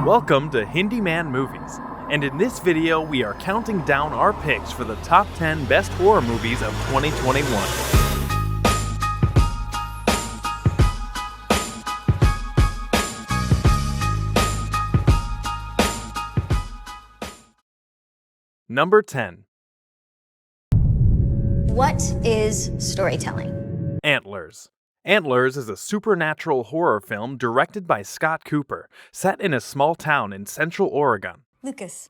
Welcome to Hindiman Movies, and in this video we are counting down our picks for the top 10 best horror movies of 2021. Number 10. What is storytelling? Antlers. Antlers is a supernatural horror film directed by Scott Cooper, set in a small town in central Oregon. Lucas.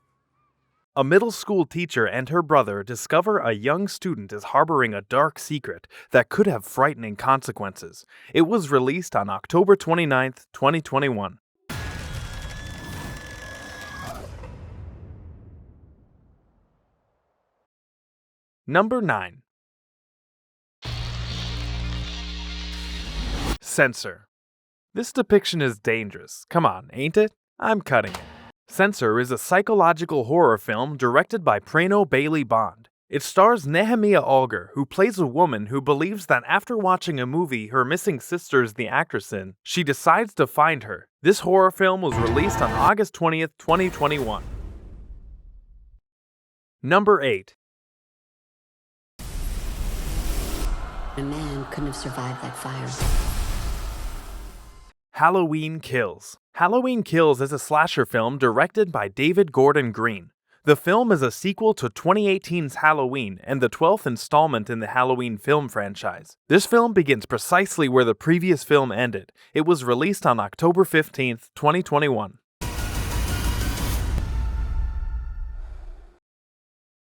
A middle school teacher and her brother discover a young student is harboring a dark secret that could have frightening consequences. It was released on October 29, 2021. Number 9. Censor. This depiction is dangerous. Come on, ain't it? I'm cutting it. Censor is a psychological horror film directed by Prano Bailey Bond. It stars Nehemiah Alger, who plays a woman who believes that after watching a movie her missing sister is the actress in, she decides to find her. This horror film was released on August 20th, 2021. Number 8. A man couldn't have survived that fire. Halloween Kills. Halloween Kills is a slasher film directed by David Gordon Green. The film is a sequel to 2018's Halloween and the 12th installment in the Halloween film franchise. This film begins precisely where the previous film ended. It was released on October 15th, 2021.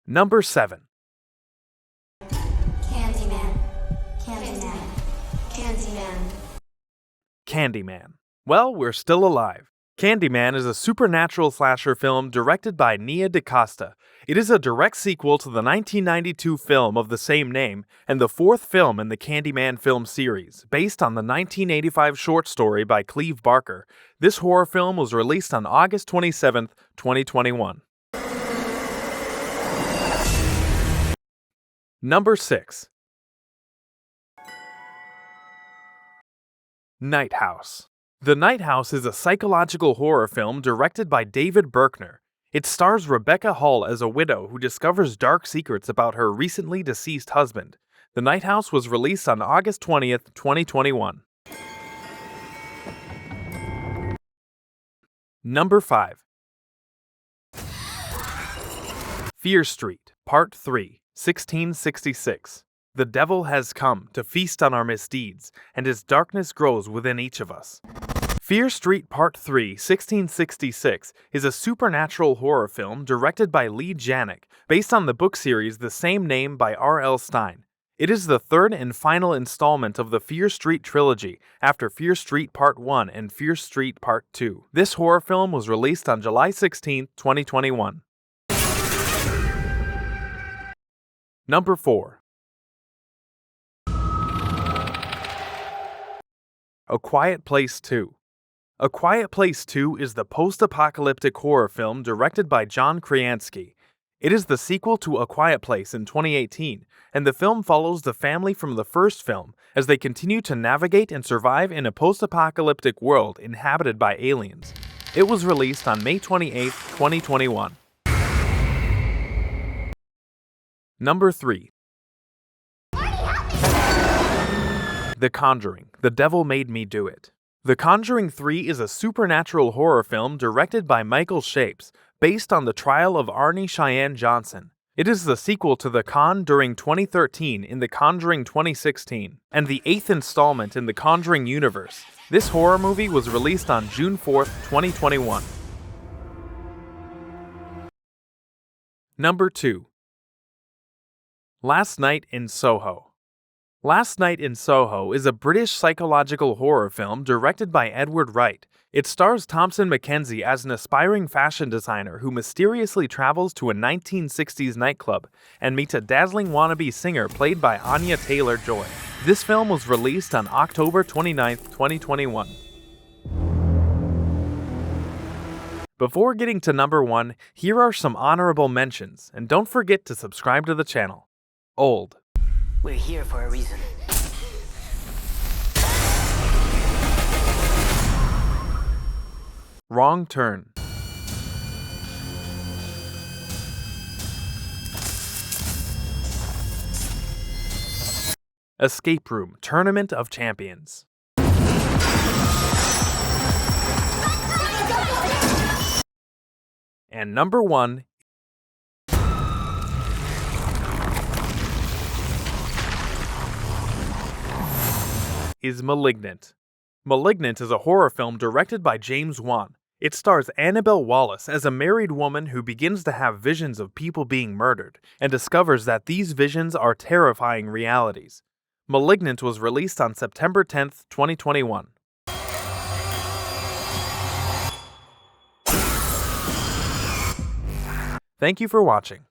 Number 7. Candyman. Candyman. Candyman. Candyman. Well, we're still alive. Candyman is a supernatural slasher film directed by Nia DaCosta. It is a direct sequel to the 1992 film of the same name and the fourth film in the Candyman film series, based on the 1985 short story by Cleve Barker. This horror film was released on August 27, 2021. Number 6. Night House. The Night House is a psychological horror film directed by David Berkner. It stars Rebecca Hall as a widow who discovers dark secrets about her recently deceased husband. The Night House was released on August 20th, 2021. Number 5. Fear Street, Part 3, 1666. The devil has come to feast on our misdeeds, and his darkness grows within each of us. Fear Street Part 3, 1666 is a supernatural horror film directed by Lee Janik, based on the book series the same name by R.L. Stine. It is the third and final installment of the Fear Street trilogy after Fear Street Part 1 and Fear Street Part 2. This horror film was released on July 16, 2021. Number 4. A Quiet Place 2. A Quiet Place 2 is the post-apocalyptic horror film directed by John Krasinski. It is the sequel to A Quiet Place in 2018, and the film follows the family from the first film as they continue to navigate and survive in a post-apocalyptic world inhabited by aliens. It was released on May 28, 2021. Number 3. The Conjuring, The Devil Made Me Do It. The Conjuring 3 is a supernatural horror film directed by Michael Shapes, based on the trial of Arnie Cheyenne Johnson. It is the sequel to The Con during 2013 in The Conjuring 2016, and the 8th installment in the Conjuring universe. This horror movie was released on June 4, 2021. Number 2. Last Night in Soho. Last Night in Soho is a British psychological horror film directed by Edward Wright. It stars Thompson Mackenzie as an aspiring fashion designer who mysteriously travels to a 1960s nightclub and meets a dazzling wannabe singer played by Anya Taylor-Joy. This film was released on October 29, 2021. Before getting to number 1, here are some honorable mentions, and don't forget to subscribe to the channel. Old. We're here for a reason. Wrong Turn. Escape Room Tournament of Champions. And number 1 is Malignant. Malignant is a horror film directed by James Wan. It stars Annabelle Wallis as a married woman who begins to have visions of people being murdered and discovers that these visions are terrifying realities. Malignant was released on September 10th, 2021. Thank you for watching.